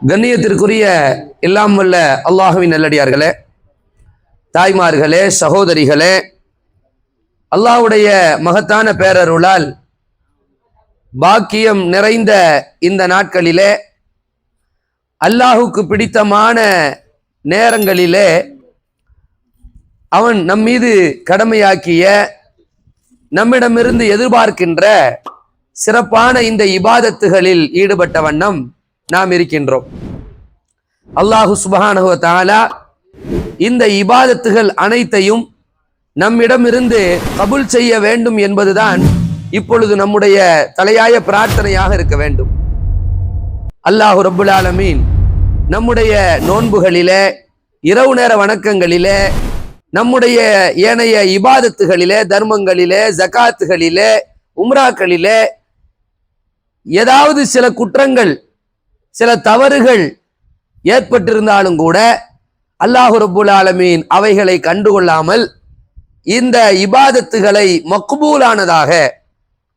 கண்ணியத்திற்குரிய எல்லாம் வல்ல அல்லாஹுவின் நல்லடியார்களே, தாய்மார்களே, சகோதரிகளே, அல்லாஹ்வுடைய மகத்தான பேரருளால் பாக்கியம் நிறைந்த இந்த நாட்களிலே, அல்லாஹுக்கு பிடித்தமான நேரங்களிலே அவன் நம் மீது கடமையாக்கிய, நம்மிடமிருந்து எதிர்பார்க்கின்ற சிறப்பான இந்த இபாதத்துகளில் ஈடுபட்ட வண்ணம் நாம் இருக்கின்றோம். அல்லாஹு சுப்ஹானஹு வ தஆலா இந்த இபாதத்துகள் அனைத்தையும் நம்மிடமிருந்து கபூல் செய்ய வேண்டும் என்பதுதான் இப்பொழுது நம்முடைய தலையாய பிரார்த்தனையாக இருக்க வேண்டும். அல்லாஹு ரப்புல் ஆலமீன் நம்முடைய நோன்புகளிலே, இரவு நேர வணக்கங்களிலே, நம்முடைய ஏனைய இபாதத்துகளிலே, தர்மங்களிலே, ஜகாத்துகளிலே, உம்ராக்களிலே ஏதாவது சில குற்றங்கள், சில தவறுகள் ஏற்பட்டிருந்தாலும் கூட அல்லாஹு ரப்புல் ஆலமீன் அவைகளை கண்டுகொள்ளாமல் இந்த இபாதத்துகளை மக்பூலானதாக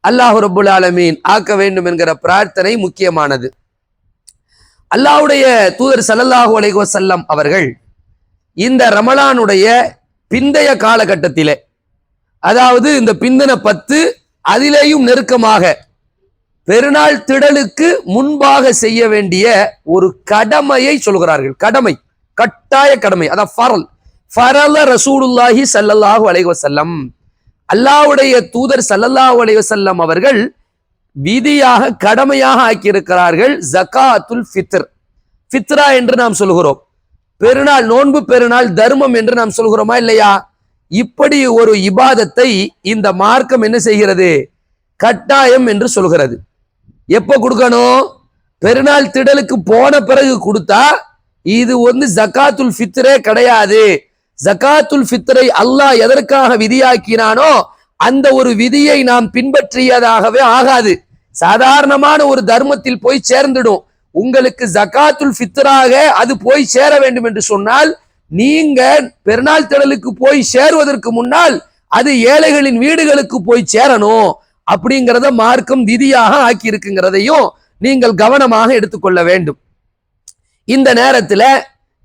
அல்லாஹு ரப்புல் ஆலமீன் ஆக்க வேண்டும் என்கிற பிரார்த்தனை முக்கியமானது. அல்லாஹ்வுடைய தூதர் ஸல்லல்லாஹு அலைஹி வஸல்லம் அவர்கள் இந்த ரமலானுடைய பிந்தைய காலகட்டத்திலே, அதாவது இந்த பிந்தின 10 அதிலேயும் நெருக்கமாக பெருநாள் திடலுக்கு முன்பாக செய்ய வேண்டிய ஒரு கடமையை சொல்கிறார்கள். கடமை, கட்டாய கடமை, அதான் ஃபரல ரசூலுல்லாஹி ஸல்லல்லாஹு அலைஹி வஸல்லம், அல்லாஹ்வுடைய தூதர் ஸல்லல்லாஹு அலைஹி வஸல்லம் அவர்கள் விதியாக கடமையாக ஆக்கியிருக்கிறார்கள் ஜகாத்துல் ஃபித்ர். ஃபித்ரா என்று நாம் சொல்கிறோம், பெருநாள் நோன்பு, பெருநாள் தர்மம் என்று நாம் சொல்கிறோமா இல்லையா? இப்படி ஒரு இபாதத்தை இந்த மார்க்கம் என்ன செய்கிறது? கட்டாயம் என்று சொல்கிறது. எப்ப கொடுக்கணும்? பெருநாள் திடலுக்கு போன பிறகு கொடுத்தா இது ஜகாத்துல் ஃபித்ரே கிடையாது. ஜகாத்துல் ஃபித்ரை அல்லாஹ் எதற்காக விதியாக்கினானோ அந்த ஒரு விதியை நாம் பின்பற்றியதாகவே ஆகாது. சாதாரணமான ஒரு தர்மத்தில் போய் சேர்ந்துடும். உங்களுக்கு ஜகாத்துல் ஃபித்ராக அது போய் சேர வேண்டும் என்று சொன்னால் நீங்க பெருநாள் திடலுக்கு போய் சேருவதற்கு முன்னால் அது ஏழைகளின் வீடுகளுக்கு போய் சேரணும். அப்படிங்கிறத மார்க்கம் விதியாக ஆக்கி இருக்குங்கிறதையும் நீங்கள் கவனமாக எடுத்துக்கொள்ள வேண்டும். இந்த நேரத்துல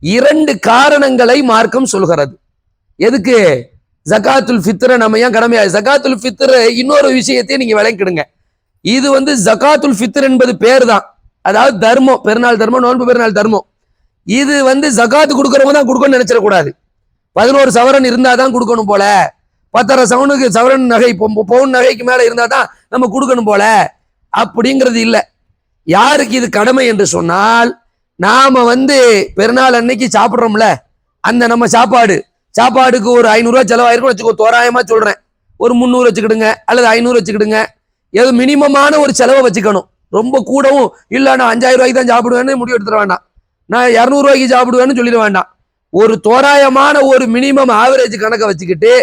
2 காரணங்களை மார்க்கம் சொல்கிறது. எதுக்கு ஜகாத்துல் ஃபித்ரை நம்ம ஏன் கடமையா? ஜகாத்துல் ஃபித்ர் இன்னொரு விஷயத்தையும் நீங்க விளங்கிடுங்க. இது ஜகாத்துல் ஃபித்ர் என்பது பேர் தான், அதாவது தர்மம், பெருநாள் தர்மம், நோன்பு பெருநாள் தர்மம். இது ஜகாத்து கொடுக்கறவங்க தான் கொடுக்கணும்னு நினைச்சிடக்கூடாது. 11 சவரன் இருந்தாதான் கொடுக்கணும் போல, 10.5 சவரன் நகை, பவுன் நகைக்கு மேல இருந்தா தான் நம்ம கொடுக்கணும் போல, அப்படிங்கிறது இல்லை. யாருக்கு இது கடமை என்று சொன்னால், நாம பெருநாள் அன்னைக்கு சாப்பிட்றோம்ல, அந்த நம்ம சாப்பாடுக்கு ஒரு 500 ரூபாய் செலவாயிருக்கும் வச்சுக்கோ, தோராயமா சொல்றேன். ஒரு 300 வச்சுக்கிடுங்க அல்லது 500 வச்சுக்கிடுங்க. ஏதோ மினிமமான ஒரு செலவை வச்சுக்கணும். ரொம்ப கூடவும் இல்ல, நான் 5000 ரூபாய்க்கு தான் சாப்பிடுவேன்னு முடிவு எடுத்துட வேண்டாம், நான் 200 ரூபாய்க்கு சாப்பிடுவேன்னு சொல்லிட வேண்டாம். ஒரு தோராயமான ஒரு மினிமம் ஆவரேஜ் கணக்கை வச்சுக்கிட்டு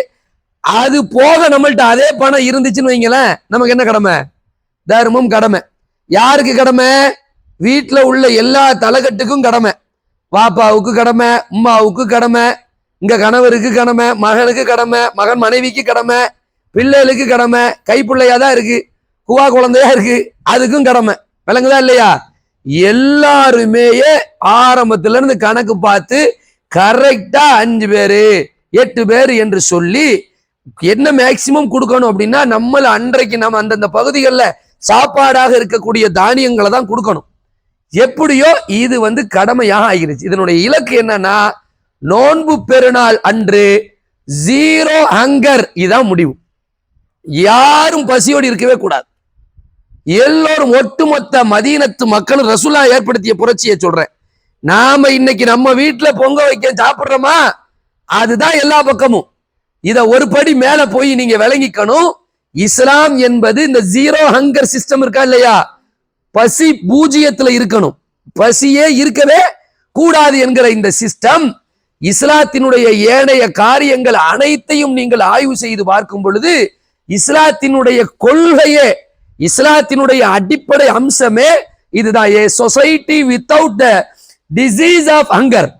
அது போக நம்மள்ட்ட அதே பணம் இருந்துச்சுன்னு வைங்களேன், நமக்கு என்ன கடமை? தர்மம் கடமை. யாருக்கு கடமை? வீட்டுல உள்ள எல்லா தலைகட்டுக்கும் கடமை. வாப்பாவுக்கு கடமை, உம்மாவுக்கு கடமை, இங்க கணவருக்கு கடமை, மகனுக்கு கடமை, மகன் மனைவிக்கு கடமை, பிள்ளைகளுக்கு கடமை, கைப்பிள்ளையாதான் இருக்கு, குவா குழந்தையா இருக்கு, அதுக்கும் கடமை. விளங்குதா இல்லையா? எல்லாருமே ஆரம்பத்துல இருந்து கணக்கு பார்த்து கரெக்டா 5 பேரு 8 பேர் என்று சொல்லி என்ன மேக்சிமம் கொடுக்கணும் அப்படின்னா, நம்மள அன்றைக்கு நம்ம அந்தந்த பகுதிகளில் சாப்பாடாக இருக்கக்கூடிய தானியங்களை தான் கொடுக்கணும். எப்படியோ இது கடமையாக ஆகிருச்சு. இதனுடைய இலக்கு என்னன்னா, நோன்பு பெருநாள் அன்று 0 ஹங்கர், இதான் முடிவு. யாரும் பசியோடு இருக்கவே கூடாது. எல்லோரும், ஒட்டுமொத்த மதீனத்து மக்களும், ரசூலா ஏற்படுத்திய புரட்சியை சொல்றேன். நாம இன்னைக்கு நம்ம வீட்டுல பொங்க வைக்க சாப்பிடுறோமா, அதுதான் எல்லா பக்கமும். இத ஒரு படி மேல போய் நீங்க விளங்கிக்கணும். இஸ்லாம் என்பது இந்த 0 ஹங்கர் சிஸ்டம் இருக்கா இல்லையா? பசி பூஜ்ஜியத்துல இருக்கணும், பசியே இருக்கவே கூடாது என்கிற இந்த சிஸ்டம் இஸ்லாத்தினுடைய ஏனைய காரியங்கள் அனைத்தையும் நீங்கள் ஆய்வு செய்து பார்க்கும் பொழுது, இஸ்லாத்தினுடைய கொள்கையே, இஸ்லாத்தினுடைய அடிப்படை அம்சமே இதுதான். A society without the disease of hunger,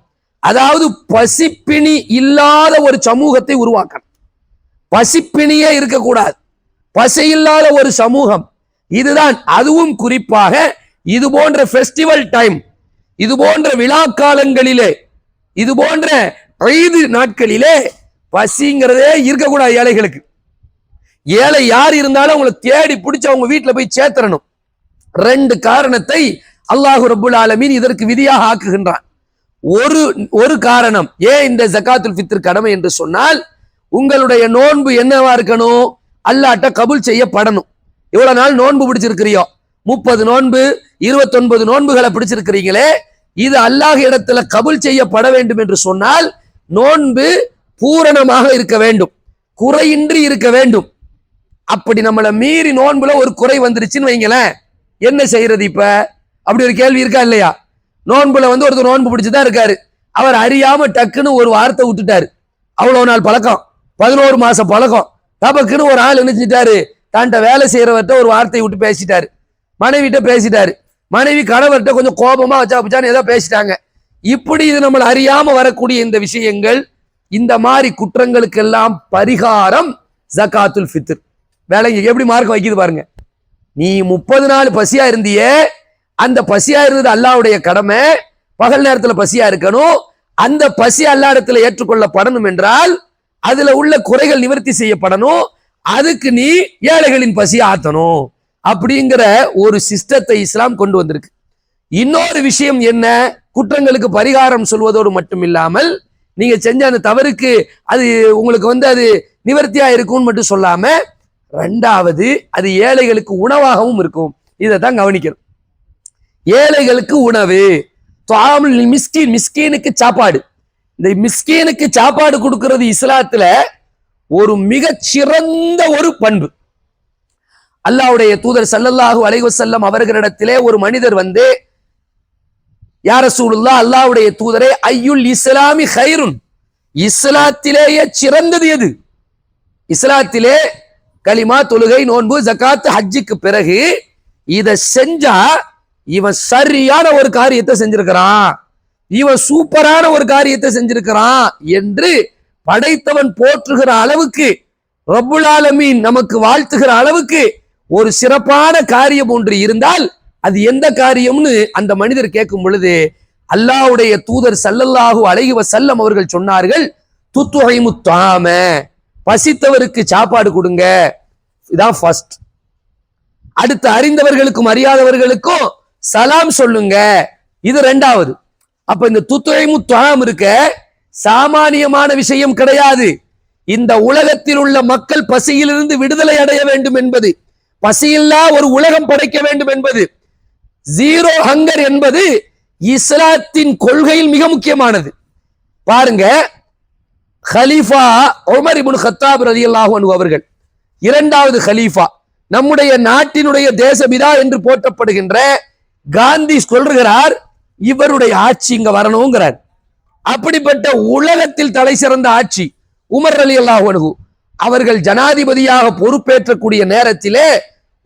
அதாவது பசிப்பிணி இல்லாத ஒரு சமூகத்தை உருவாக்கணும். பசிப்பிணியே இருக்கக்கூடாது, பசி இல்லாத ஒரு சமூகம். இதுதான். அதுவும் குறிப்பாக இது போன்ற ஃபெஸ்டிவல் டைம், இது போன்ற விழா காலங்களிலே, இது போன்ற ஐது நாட்களிலே பசிங்கிறதே இருக்கக்கூடாது ஏழைகளுக்கு. ஏழை யார் இருந்தாலும் அவங்களை தேடி பிடிச்சு அவங்க வீட்டுல போய் சேர்த்தரணும். 2 காரணத்தை அல்லாஹு ரப்புல் ஆலமீன் இதற்கு விதியாக ஆக்குகின்றான். ஒரு காரணம் ஏன் இந்த ஜகாத்துல் ஃபித்ர் கடமை என்று சொன்னால், உங்களுடைய நோன்பு என்னவா இருக்கணும், அல்லாஹ்ட்ட கபூல் செய்யப்படணும். இவ்வளவு நாள் நோன்பு பிடிச்சிருக்கிறியோ, 30 நோன்பு 29 நோன்புகளை பிடிச்சிருக்கிறீங்களே, இது அல்லாஹ் இடத்துல கபூல் செய்யப்பட வேண்டும் என்று சொன்னால் நோன்பு பூரணமாக இருக்க வேண்டும், குறையின்றி இருக்க வேண்டும். அப்படி நம்மளை மீறி நோன்புல ஒரு குறை வந்துருச்சுன்னு வைங்களேன், என்ன செய்யறது? இப்ப அப்படி ஒரு கேள்வி இருக்கா இல்லையா? நோன்புல ஒருத்தர் நோன்பு பிடிச்சுதான் இருக்காரு, அவர் அறியாம டக்குன்னு ஒரு வார்த்தை விட்டுட்டாரு. அவ்வளவு நாள் பழக்கம், 11 மாசம் பழக்கம். தபக்குன்னு ஒரு ஆள் என்ன செஞ்சிட்டாரு, தான்ட்ட வேலை செய்யறவர்கிட்ட ஒரு வார்த்தையை விட்டு பேசிட்டாரு, மனைவிட்ட பேசிட்டாரு. மனைவி கணவர்கிட்ட கொஞ்சம் கோபமா வச்சான்னு ஏதோ பேசிட்டாங்க. இப்படி இது நம்மளை அறியாம வரக்கூடிய இந்த விஷயங்கள், இந்த மாதிரி குற்றங்களுக்கெல்லாம் பரிகாரம் ஜகாத்துல் ஃபித்ர். வேலைங்க எப்படி மார்க் வைக்குது பாருங்க. நீ 30 நாள் பசியா இருந்தியே, அந்த பசியா இருந்தது அல்லாஹ்வுடைய கடமை. பகல் நேரத்துல பசியா இருக்கணும். அந்த பசி அல்லாஹ் இடத்துல ஏற்றுக்கொள்ளப்படணும் என்றால் அதுல உள்ள குறைகள் நிவர்த்தி செய்யப்படணும். அதுக்கு நீ ஏழைகளின் பசியை ஆத்தணும் அப்படிங்கிற ஒரு சிஸ்டத்தை இஸ்லாம் கொண்டு வந்திருக்கு. இன்னொரு விஷயம் என்ன, குற்றங்களுக்கு பரிகாரம் சொல்வதோடு மட்டும் இல்லாமல், நீங்க செஞ்ச அந்த தவறுக்கு அது உங்களுக்கு அது நிவர்த்தியா இருக்கும்னு மட்டும் சொல்லாம, 2வது அது ஏழைகளுக்கு உணவாகவும் இருக்கும். இதைத்தான் கவனிக்கணும். ஏழைகளுக்கு உணவு, மிஸ்கீன், மிஸ்கீனுக்கு சாப்பாடு. இந்த மிஸ்கீனுக்கு சாப்பாடு கொடுக்கிறது இஸ்லாத்துல ஒரு மிகச் சிறந்த ஒரு பண்பு. அல்லாஹ்வுடைய தூதர் ஸல்லல்லாஹு அலைஹி வஸல்லம் அவர்களிடத்திலே ஒரு மனிதர் யா ரசூலுல்லாஹ், அல்லாஹ்வுடைய தூதரே, ஐயுல் இஸ்லாமி கைருன், இஸ்லாத்திலேயே சிறந்தது எது? இஸ்லாத்திலே கலிமா, தொழுகை, நோன்பு, ஜகாத், ஹஜ்ஜுக்கு பிறகு இதை செஞ்சா இவன் சரியான ஒரு காரியத்தை செஞ்சிருக்கிறான், இவன் சூப்பரான ஒரு காரியத்தை செஞ்சிருக்கிறான் என்று படைத்தவன் போற்றுகிற அளவுக்கு, ரப்புல் ஆலமீன் நமக்கு வாழ்த்துகிற அளவுக்கு ஒரு சிறப்பான காரியம் ஒன்று இருந்தால் அது எந்த காரியம்னு அந்த மனிதர் கேட்கும் பொழுது, அல்லாஹ்வுடைய தூதர் ஸல்லல்லாஹு அலைஹி வஸல்லம் அவர்கள் சொன்னார்கள், துத்ஹிமு த்ஆம, பசித்தவருக்கு சாப்பாடு கொடுங்க. இதான் ஃபர்ஸ்ட். அடுத்து அறிந்தவர்களுக்கும் அறியாதவர்களுக்கும் சலாம் சொல்லுங்க. இது 2வது. அப்ப இந்த துத்ஹிமு த்ஆம் இருக்க சாமானியமான விஷயம் கிடையாது. இந்த உலகத்தில் உள்ள மக்கள் பசியிலிருந்து விடுதலை அடைய வேண்டும் என்பது, பசியில்லா ஒரு உலகம் படைக்க வேண்டும் என்பது, ஜீரோ ஹங்கர் என்பது இஸ்லாத்தின் கொள்கையில் மிக முக்கியமானது. பாருங்க, ஹலீஃபா உமர் இப்னு கத்தாப் ரலியல்லாஹு அன்ஹு அவர்கள் 2வது ஹலீஃபா, நம்முடைய நாட்டினுடைய தேசபிதா என்று போற்றப்படுகின்ற காந்தி சொல்லுகிறார், இவருடைய ஆட்சி இங்க வரணுங்கிறார். அப்படிப்பட்ட உலகத்தில் தலை சிறந்த ஆட்சி உமர் ரலியல்லாஹு அன்ஹு அவர்கள் ஜனாதிபதியாக பொறுப்பேற்றக்கூடிய நேரத்திலே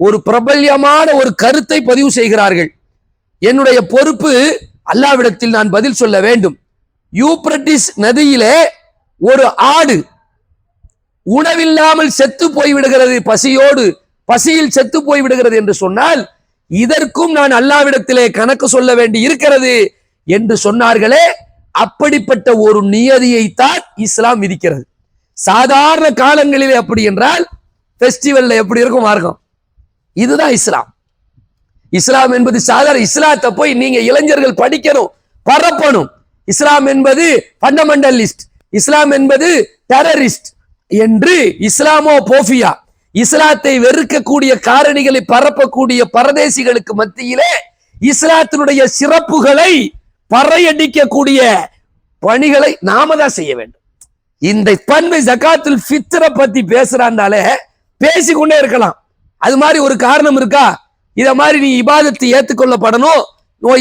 ஒரு பிரபல்யமான ஒரு கருத்தை பதிவு செய்கிறார்கள். என்னுடைய பொறுப்பு அல்லாஹ்விடத்தில் நான் பதில் சொல்ல வேண்டும். யூப்ரட்டிஸ் நதியிலே ஒரு ஆடு உணவில்லாமல் செத்து போய்விடுகிறது, பசியில் செத்து போய்விடுகிறது என்று சொன்னால் இதற்கும் நான் அல்லாஹ்விடத்திலே கணக்கு சொல்ல வேண்டி இருக்கிறது என்று சொன்னார்களே. அப்படிப்பட்ட ஒரு நியதியை தான் இஸ்லாம் விதிக்கிறது. சாதாரண காலங்களிலே அப்படி என்றால் ஃபெஸ்டிவல்ல எப்படி இருக்கும் மார்க்கம், இதுதான் இஸ்லாம். இஸ்லாம் என்பது சாதாரண, இஸ்லாத்தை போய் நீங்க இளைஞர்கள் படிக்கணும், பரப்பணும். இஸ்லாம் என்பது ஃபண்டமெண்டலிஸ்ட், இஸ்லாம் என்பது டெரரிஸ்ட் என்று இஸ்லாமோ போஃபியா, இஸ்லாத்தை வெறுக்கக்கூடிய காரணிகளை பரப்பக்கூடிய பரதேசிகளுக்கு மத்தியிலே இஸ்லாத்தினுடைய சிறப்புகளை பறையடிக்கக்கூடிய பணிகளை நாம தான் செய்ய வேண்டும். இந்த பண்பை ஜகாத்துல் ஃபித்ரை பத்தி பேசுறாண்டாலே பேசிக்கொண்டே இருக்கலாம். அது மாதிரி ஒரு காரணம் இருக்கா? இத மாதிரி நீ இபாதத்தை ஏத்துக்கொள்ளப்படணும்,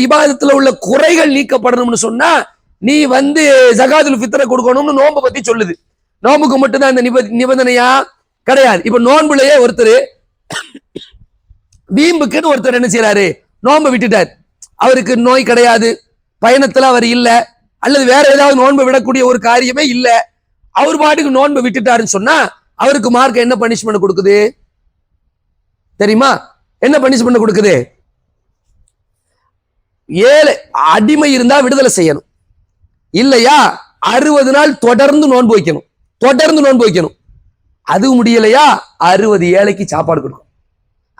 இபாதத்துல உள்ள குறைகள் நீக்கப்படணும்னு சொன்னா நீ ஜகாத்துல் ஃபித்ரை கொடுக்கணும்னு நோன்பை பத்தி சொல்லுது. நோம்புக்கு மட்டும்தான் இந்த நிபந்தனையா? கிடையாது. இப்ப நோன்புலயே ஒருத்தர் வீம்புக்குன்னு ஒருத்தர் என்ன செய்யறாரு, நோன்பை விட்டுட்டார். அவருக்கு நோய் கிடையாது, பயணத்துல அவர் இல்ல, அல்லது வேற ஏதாவது நோன்பை விடக்கூடிய ஒரு காரியமே இல்ல, அவர் பாட்டுக்கு நோன்பை விட்டுட்டாருன்னு சொன்னா அவருக்கு மார்க் என்ன பனிஷ்மெண்ட் கொடுக்குது தெரியுமா? என்ன பனிஷ்மெண்ட் கொடுக்குது? ஏழை அடிமை இருந்தா விடுதலை செய்யணும், இல்லையா 60 நாள் தொடர்ந்து நோன்பு வைக்கணும். அது முடியலையா 60 ஏழைக்கு சாப்பாடு கொடுக்கணும்.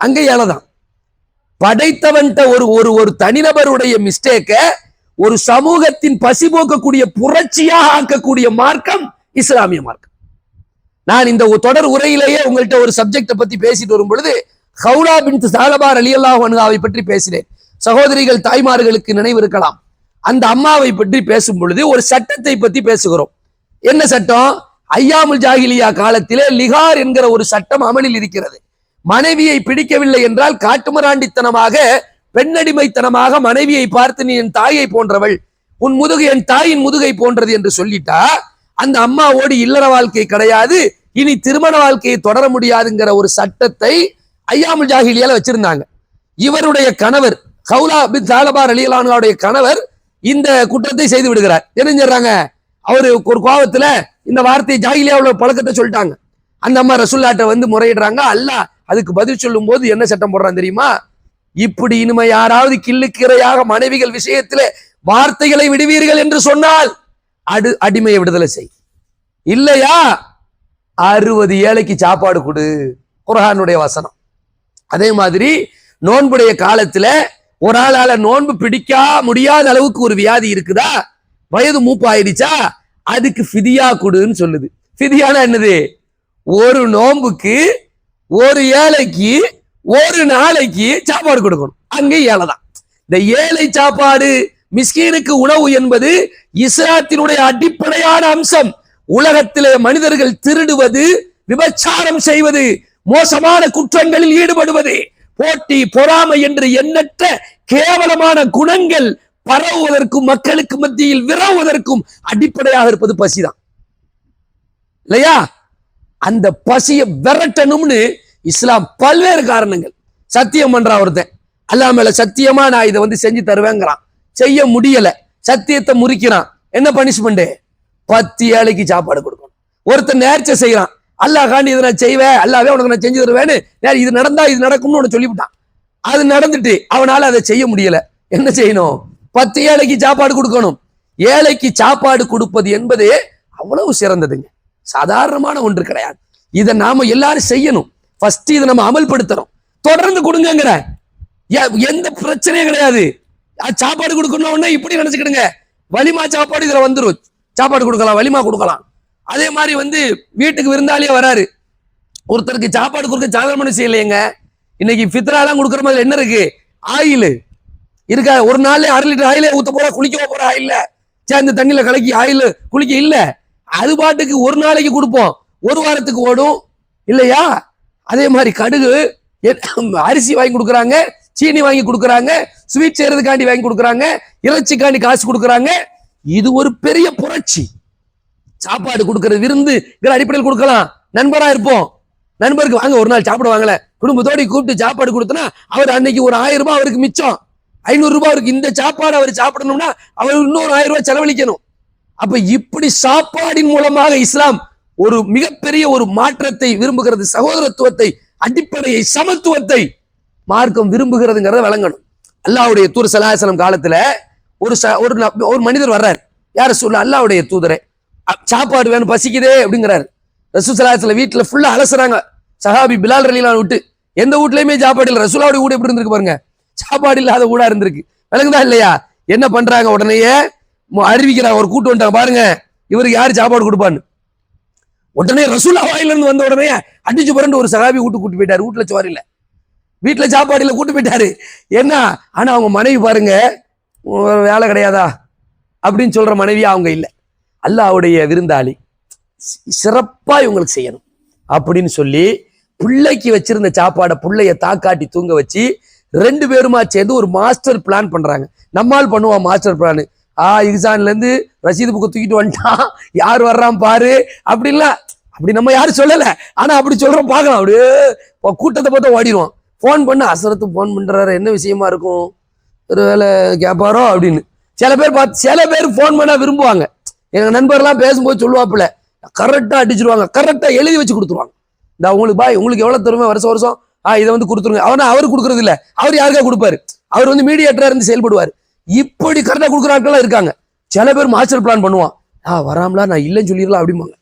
அங்க ஏழை தான். படைத்தவன்ட்ட ஒரு தனிநபருடைய மிஸ்டேக்க ஒரு சமூகத்தின் பசி போக்கக்கூடிய புரட்சியாக ஆக்கக்கூடிய மார்க்கம் இஸ்லாமிய மார்க்கம். நான் இந்த தொடர் உரையிலேயே உங்கள்கிட்ட ஒரு சப்ஜெக்ட பத்தி பேசிட்டு வரும் பொழுது ஹவுலா பின்த் சாலபா ரலியல்லாஹு அன்ஹாவை பற்றி பேசினேன். சகோதரிகள் தாய்மார்களுக்கு நினைவு இருக்கலாம். அந்த அம்மாவை பற்றி பேசும் பொழுது ஒரு சட்டத்தை பத்தி பேசுகிறோம். என்ன சட்டம்? ஐயாமுல் ஜாஹிலியா காலத்திலே லிகார் என்கிற ஒரு சட்டம் அமலில் இருக்கிறது. மனைவியை பிடிக்கவில்லை என்றால் காட்டுமராண்டித்தனமாக, பெண்ணடிமைத்தனமாக மனைவியை பார்த்து நீ என் தாயை போன்றவள், உன் முதுகு என் தாயின் முதுகை போன்றது என்று சொல்லிட்டா அந்த அம்மாவோடு இல்லற வாழ்க்கை கிடையாது, இனி திருமண வாழ்க்கையை தொடர முடியாதுங்கிற ஒரு சட்டத்தை ஐயாமுல் ஜாஹிலியால வச்சிருந்தாங்க. இவருடைய கணவர் ஹவுலா பின் சாலபா ரலியல்லாஹு அன்ஹுடைய கணவர் இந்த குற்றத்தை செய்து விடுகிறார். என்ன செஞ்சாங்க? அவரு ஒரு கோபத்துல இந்த வார்த்தை ஜாஹிலியாவுல பழக்கத்தை சொல்லிட்டாங்க. அந்த அம்மா ரசூலுல்லாஹ்ட்ட வந்து முறையிடுறாங்க. அல்லாஹ் அதுக்கு பதில் சொல்லும் போது என்ன சட்டம் போடுறான் தெரியுமா? இப்படி இனிமே யாராவது கிள்ளுக்கிறையாக மனைவிகள் விஷயத்திலே வார்த்தைகளை விடுவீர்கள் என்று சொன்னால் அடிமையை விடுதலை செய், இல்லையா 60 ஏழைக்கு சாப்பாடு கொடு. குர்ஆனுடைய வசனம். அதே மாதிரி நோன்புடைய காலத்துல ஒரு ஆளால நோன்பு பிடிக்க முடியாத அளவுக்கு ஒரு வியாதி இருக்குதா, வயது மூப்பாயிடுச்சா, அதுக்கு ஃபிதியா கொடுன்னு சொல்லுது. ஃபிதியானா என்னது? ஒரு நோன்புக்கு ஒரு ஏழைக்கு ஒரு நாளைக்கு சாப்பாடு கொடுக்கணும். அங்கே ஏழை தான். இந்த ஏழை சாப்பாடு, மிஸ்கீனுக்கு உணவு என்பது இஸ்லாத்தினுடைய அடிப்படையான அம்சம். உலகத்திலே மனிதர்கள் திருடுவது, விபச்சாரம் செய்வது, மோசமான குற்றங்களில் ஈடுபடுவது, போட்டி பொறாமை என்று எண்ணற்ற கேவலமான குணங்கள் பரவுவதற்கும் மக்களுக்கு மத்தியில் விரவுவதற்கும் அடிப்படையாக இருப்பது பசிதான், இல்லையா? அந்த பசியை விரட்டணும்னு இஸ்லாம் பல்வேறு காரணங்கள். சத்தியம் பண்றான் ஒருத்தன், அல்லாஹ் மேல சத்தியமா நான் இதை வந்து செஞ்சு தருவேங்கிறான், செய்ய முடியல, சத்தியத்தை முறிக்கிறான். என்ன பனிஷ்மெண்ட்? 10 ஏழைக்கு சாப்பாடு கொடுக்கணும். ஒருத்தன் நேர்ச்சை செய்யறான், அல்லாஹ் காண்டி இதை நான் செய்வேன், அல்லாவே உனக்கு நான் செஞ்சு தருவேன்னு இது நடந்தா இது நடக்கும்னு உனக்கு சொல்லிவிட்டான். அது நடந்துட்டு அவனால அதை செய்ய முடியல. என்ன செய்யணும்? 10 ஏழைக்கு சாப்பாடு கொடுக்கணும். ஏழைக்கு சாப்பாடு கொடுப்பது என்பது அவ்வளவு சிறந்ததுங்க, சாதாரணமான ஒன்று கிடையாது. இதை நாம எல்லாரும் செய்யணும். ஃபர்ஸ்ட் இதை நம்ம அமல்படுத்தணும். தொடர்ந்து கொடுங்கிற எந்த பிரச்சனையும் கிடையாது. சாப்பாடு கொடுக்கணும்னா இப்படி நினைச்சுக்கிடுங்க, வலிமா சாப்பாடு இதுல வந்துடும். சாப்பாடு கொடுக்கலாம், வலிமா கொடுக்கலாம். அதே மாதிரி வந்து வீட்டுக்கு விருந்தாளியே வராரு, ஒருத்தருக்கு சாப்பாடு கொடுக்க சாதாரண விஷயம் இல்லையங்க. இன்னைக்கு ஃபித்ராலாம் கொடுக்குற மாதிரி என்ன இருக்கு? ஆயில் இருக்கா? ஒரு நாள்ல 1/2 லிட்டர் ஆயில ஊத்த போறா, குளிக்க போற ஆயில் சேர்ந்து தண்ணியில கலக்கி ஆயில் குளிக்க இல்ல, அது பாட்டுக்கு ஒரு நாளைக்கு கொடுப்போம், ஒரு வாரத்துக்கு ஓடும், இல்லையா? அதே மாதிரி கடுகு, அரிசி வாங்கி கொடுக்குறாங்க, சீனி வாங்கி கொடுக்குறாங்க, ஸ்வீட் செய்யறதுக்காண்டி வாங்கி கொடுக்குறாங்க, இறைச்சிக்காண்டி காசு கொடுக்குறாங்க. இது ஒரு பெரிய புரட்சி. சாப்பாடு கொடுக்கறது விருந்துங்கிற அடிப்படையில் கொடுக்கலாம். நண்பரா இருப்போம், நண்பருக்கு வாங்க ஒரு நாள் சாப்பிட வாங்கல, குடும்பத்தோடு கூப்பிட்டு சாப்பாடு கொடுத்தனா அவர் அன்னைக்கு ஒரு 1000 ரூபாய் அவருக்கு மிச்சம், 500 ரூபாய் அவருக்கு. இந்த சாப்பாடு அவர் சாப்பிடணும்னா அவர் இன்னொரு 1000 ரூபாய் செலவழிக்கணும். அப்ப இப்படி சாப்பாடின் மூலமாக இஸ்லாம் ஒரு மிகப்பெரிய ஒரு மாற்றத்தை விரும்புகிறது. சகோதரத்துவத்தை, அடிப்படையை, சமத்துவத்தை விரும்புகிறதுங்கிறத விளங்கணும். அல்லாஹ்வுடைய தூதர் ஸல்லல்லாஹு அலைஹி வஸல்லம் காலத்துல ஒரு மனிதர் வர்றாரு. யார சொல்ல? அல்லாஹ்வுடைய தூதரே, சாப்பாடு வேணும், பசிக்குதே அப்படிங்கிறாரு. ரசூல் ஸல்லல்லாஹு அலைஹி வஸல்லம் வீட்டுல ஃபுல்லா அலசுறாங்க. சஹாபி பிலால் ரலியல்லாஹு விட்டு எந்த வீட்லயுமே சாப்பாடு இல்லை. ரசூலுல்லாஹ்வுடைய வீடு எப்படி இருந்திருக்கு பாருங்க, சாப்பாடு இல்லாத வீடா இருந்திருக்கு. விளங்குதா இல்லையா? என்ன பண்றாங்க? உடனேயே அறிவிக்கிறாங்க, ஒரு கூட்டு வந்துட்டாங்க பாருங்க, இவருக்கு யாரு சாப்பாடு கொடுப்பான்னு. உடனே ரசூலுல்லாஹ் வாயில இருந்து வந்த உடனே அடிச்சு புரண்டு ஒரு சஹாபி கூட்டு போயிட்டாரு. வீட்டுல சோறு இல்ல, வீட்டுல சாப்பாடு இல்ல, கூட்டு போயிட்டாரு. என்ன ஆனா அவங்க மனைவி பாருங்க, வேலை கிடையாதா அப்படின்னு சொல்ற மனைவியா அவங்க இல்ல, அல்லாஹ்வுடைய விருந்தாளி, சிறப்பா இவங்களுக்கு செய்யணும் அப்படின்னு சொல்லி பிள்ளைக்கு வச்சிருந்த சாப்பாடை பிள்ளைய தாக்காட்டி தூங்க வச்சு 2 பேருமா சேர்ந்து ஒரு மாஸ்டர் பிளான் பண்றாங்க. நம்மால் பண்ணுவான் மாஸ்டர் பிளான். எக்ஸான்ல இருந்து ரசீது புக்கு தூக்கிட்டு வந்துட்டான், யார் வர்றான் பாரு அப்படின்லாம். அப்படி நம்ம யாரும் சொல்லல, ஆனா அப்படி சொல்றோம், பார்க்கலாம். அப்படியே கூட்டத்தை பார்த்தா ஓடிடுவோம். போன் பண்ண, அசரத்து போன் பண்றாரு, என்ன விஷயமா இருக்கும், ஒரு வேலை கேட்பாரோ அப்படின்னு. சில பேர் போன் பண்ண விரும்புவாங்க. எங்க நண்பர்லாம் பேசும்போது சொல்லுவாப்புல, கரெக்டா அடிச்சிருவாங்க, கரெக்டா எழுதி வச்சு கொடுத்துருவாங்க. இந்த உங்களுக்கு பாய், உங்களுக்கு எவ்வளவு தருமே வருஷம் வருஷம், இதை வந்து கொடுத்துருங்க. அவரு கொடுக்கறது இல்ல, அவர் யாருக்கா கொடுப்பாரு, அவர் வந்து மீடியேட்டரா இருந்து செயல்படுவார். இப்படி கரெக்டா கொடுக்குற ஆட்கள்லாம் இருக்காங்க. சில பேர் மாஸ்டர் பிளான் பண்ணுவான், வராமலா நான் இல்லைன்னு சொல்லிடலாம் அப்படிம்பாங்க.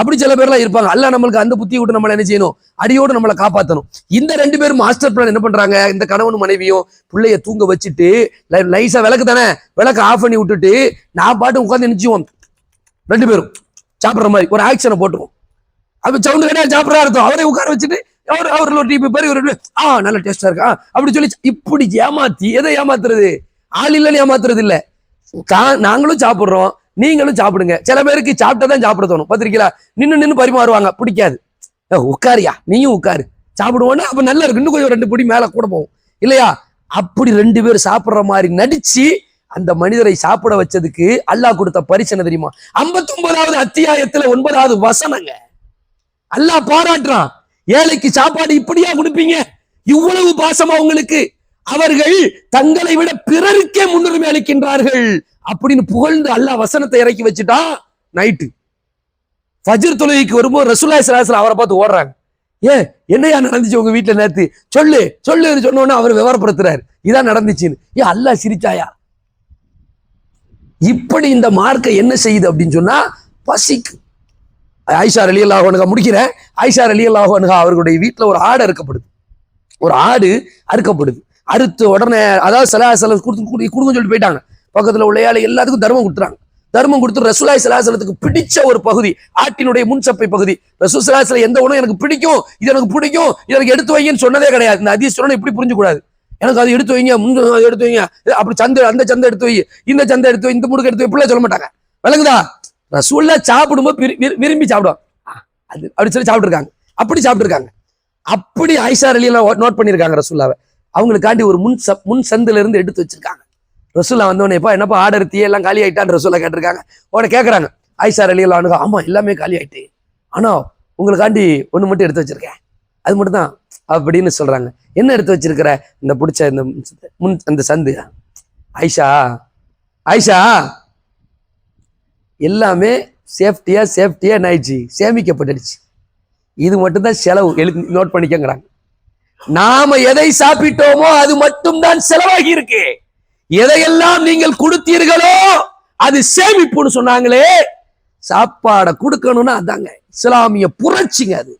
அப்படி சில பேர்லாம் இருப்பாங்க. அல்லாஹ் நம்மளுக்கு அந்த புத்தியை விட்டு நம்மளை என்ன செய்யணும், அடியோடு நம்மளை காப்பாற்றணும். இந்த 2 பேரும் மாஸ்டர் பிளான் என்ன பண்றாங்க, இந்த கணவனும் மனைவியும் பிள்ளைய தூங்க வச்சுட்டு லைஸா விளக்கு தானே, விளக்கு ஆஃப் பண்ணி விட்டுட்டு நான் பாட்டு உட்காந்து நினைச்சுவோம் 2 பேரும் சாப்பிட்ற மாதிரி ஒரு ஆக்ஷனை போட்டுருவோம். அப்ப சவுண்டு கிடையாது சாப்பிட்றா அர்த்தம். அவரை உட்கார வச்சுட்டு அவர் ஒரு டிபி பேர் ஒரு நல்ல டேஸ்டா இருக்கா அப்படி சொல்லி இப்படி ஏமாத்தி, எதை ஏமாத்துறது, ஆள் இல்லைன்னு ஏமாத்துறது இல்ல. நாங்களும் சாப்பிடுறோம், நீங்களும் சாப்பிடுங்க. சில பேருக்கு சாப்பிட்டதான் சாப்பிட தோணும், பார்த்திருக்கீங்களா? நின்னு பரிமாறுவாங்க, பிடிக்காது. உட்காரியா நீயும் உட்காரு சாப்பிடுவோன்னா அப்ப நல்லா இருக்கு, இன்னும் கொஞ்சம் 2 பிடி மேல கூட போகும் இல்லையா? அப்படி 2 பேர் சாப்பிடுற மாதிரி நடிச்சு அந்த மனிதரை சாப்பிட வச்சதுக்கு அல்லாஹ் கொடுத்த பரிசு என்ன தெரியுமா? 59வது அத்தியாயத்துல 9வது வசனங்க. அல்லாஹ் பாராட்டுறான், ஏழைக்கு சாப்பாடு இப்படியா கொடுப்பீங்க, இவ்வளவு பாசமா உங்களுக்கு, அவர்கள் தங்களை விட பிறருக்கே முன்னுரிமை அளிக்கின்றார்கள் அப்படின்னு புகழ்ந்து அல்லாஹ் வசனத்தை இறக்கி வச்சுட்டா. நைட்டு ஃபஜ்ர் தொழுகைக்கு வரும்போது ரசூலுல்லாஹி ஸல்லல்லாஹு அலைஹி வஸல்லம் அவரை பார்த்து ஓடுறாங்க. என்னையா நடந்துச்சு உங்க வீட்டுல நேத்து, சொல்லுன்னு சொன்னோன்னு அவர் விவரப்படுத்துறாரு, இதான் நடந்துச்சுன்னு. அல்லாஹ் சிரிச்சாயா? இப்படி இந்த மார்க்க என்ன செய்யுது அப்படின்னு சொன்னா, பசிக்கு. ஆயிஷா ரலியல்லாஹு அன்ஹா முடிக்கிறேன். ஆயிஷா ரலியல்லாஹு அன்ஹா அவர்களுடைய வீட்டுல ஒரு ஆடு அறுக்கப்படுது. அறுத்து உடனே அதாவது ஸல்லல்லாஹு கொடுங்கன்னு சொல்லிட்டு போயிட்டாங்க. பக்கத்துல உள்ள ஏழை எல்லாத்துக்கும் தர்மம் கொடுத்துறாங்க. தர்மம் கொடுத்து ரசூலுல்லாஹி ஸல்லல்லாஹு அலைஹி வஸல்லத்துக்கு பிடிச்ச ஒரு பகுதி, ஆட்டினுடைய முன்சப்பை பகுதி. ரசூல் ஸல்லல்லாஹு அலைஹி வஸல்லம் எந்த உணவு எனக்கு பிடிக்கும், இது எனக்கு பிடிக்கும், இதற்கு எடுத்து வைங்கன்னு சொன்னதே கிடையாது. இந்த ஹதீஸ் சொன்னா இப்படி புரிஞ்சு கூடாது, எனக்கு அது எடுத்து வைங்க, எடுத்து வைங்க, அப்படி அந்த சந்தை எடுத்து வை, இந்த சந்தை எடுத்து வை, இந்த முடுக்கு எடுத்து வை, இப்படிலாம் சொல்ல மாட்டாங்க. விளங்குதா? ரசூலுல்லாஹ் சாப்பிடும்போது விரும்பி சாப்பிடுவாங்க, அது அப்படி சொல்லி சாப்பிட்டுருக்காங்க. அப்படி ஆயிஷா ரலியல்லாஹு நோட் பண்ணியிருக்காங்க ரசூலுல்லாஹ்வை. அவங்களுக்காண்டி ஒரு முன் சந்தில இருந்து எடுத்து வச்சிருக்காங்க. ரசூலுல்லாஹ் வந்தோடனே, என்னப்பா ஆர்டர் தீ எல்லாம் காலி ஆயிட்டான்னு ரசூலுல்லாஹ் கேட்டிருக்காங்க. உடனே கேட்கறாங்க ஆயிஷா ரலியல்லாஹு அன்ஹா, ஆமா எல்லாமே காலி ஆயிட்டு, ஆனா உங்களுக்காண்டி ஒண்ணு மட்டும் எடுத்து வச்சிருக்கேன், அது மட்டும் தான் அப்படின்னு சொல்றாங்க. என்ன எடுத்து வச்சிருக்கிற? இந்த பிடிச்ச இந்த அந்த சந்து. ஆயிஷா எல்லாமே சேஃப்டியா ஆயிடுச்சு, சேமிக்கப்பட்டுடுச்சு, இது மட்டும்தான் செலவு, நோட் பண்ணிக்கங்கிறாங்க. நாம எதை சாப்பிட்டோமோ அது மட்டும் தான் செலவாகி இருக்கு, எதையெல்லாம் நீங்கள் கொடுத்தீர்களோ அது சேமிப்புன்னு சொன்னாங்களே. சாப்பாடை கொடுக்கணும்னா அதாங்க இஸ்லாமிய புரட்சிங்க. அது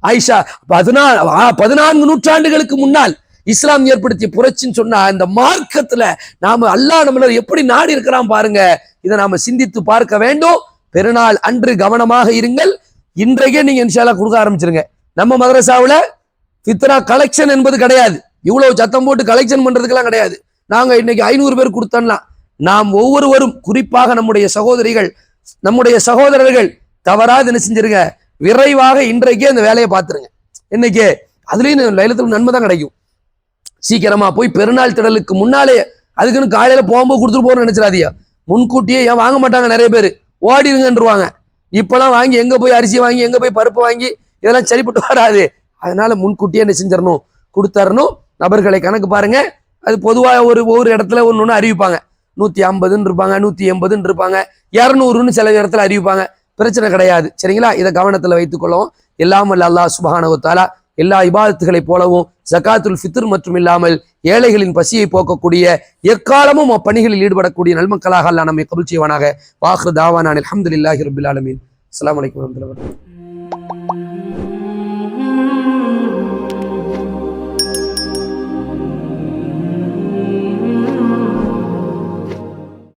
ஆயிஷா 14 நூற்றாண்டுகளுக்கு முன்னால் இஸ்லாம் ஏற்படுத்திய புரட்சின்னு சொன்னா, இந்த மார்க்கத்துல நாம அல்லாஹ் நம்மள எப்படி நாடி இருக்கிறான் பாருங்க. இதை நாம சிந்தித்து பார்க்க வேண்டும். பெருநாள் அன்று கவனமாக இருங்கள். இன்றைக்கே நீங்க இன்ஷா அல்லாஹ் கொடுக்க ஆரம்பிச்சிருங்க. நம்ம மதரசாவுல ஃபித்ரா கலெக்ஷன் என்பது கிடையாது, இவ்வளவு சத்தம் போட்டு கலெக்ஷன் பண்றதுக்கெல்லாம் கிடையாது. நாங்க இன்னைக்கு 500 பேர் கொடுத்தோம்லாம், நாம் ஒவ்வொருவரும், குறிப்பாக நம்முடைய சகோதரிகள், நம்முடைய சகோதரர்கள் தவறாது என்ன செஞ்சிருங்க, விரைவாக இன்றைக்கே அந்த வேலையை பார்த்துருங்க. இன்னைக்கு அதுலயும் லைலத்துல் நன்மை தான் கிடைக்கும். சீக்கிரமா போய் பெருநாள் திடலுக்கு முன்னாலே, அதுக்குன்னு காலையில போகும்போது கொடுத்துட்டு போறோம்னு நினைச்சிடாதீங்க. முன்கூட்டியே ஏன் வாங்க மாட்டாங்க, நிறைய பேர் ஓடிடுங்கன்றுவாங்க. இப்பெல்லாம் வாங்கி எங்க போய் அரிசி வாங்கி, எங்க போய் பருப்பு வாங்கி, இதெல்லாம் சரிப்பட்டு வராது. அதனால முன்கூட்டியே என்ன செஞ்சிடணும், கொடுத்தரணும். நபர்களை கணக்கு பாருங்க. அது பொதுவாக ஒவ்வொரு இடத்துல ஒன்று அறிவிப்பாங்க, 150 இருப்பாங்க, 180 இருப்பாங்க, 200 சில இடத்துல அறிவிப்பாங்க. பிரச்சனை கிடையாது, சரிங்களா? இதை கவனத்துல வைத்துக் கொள்ளவும். எல்லாம் வல்ல அல்லாஹ் சுப்ஹானஹு வ தஆலா எல்லா இபாதத்துகளை போலவும் ஜகாத்துல் ஃபித்ர் மற்றும் இல்லாமல் ஏழைகளின் பசியை போக்கக்கூடிய, எக்காலமும் அப்பணிகளில் ஈடுபடக்கூடிய நல்மக்களாக அல்லாஹ் நம்மை கபூல் செய்வானாக. வாஹிரு தாவானா அல்ஹம்துலில்லாஹி ரப்பில் ஆலமீன். அஸ்ஸலாமு அலைக்கும் வரஹ்மத்துல்லாஹி வபரகாத்துஹு.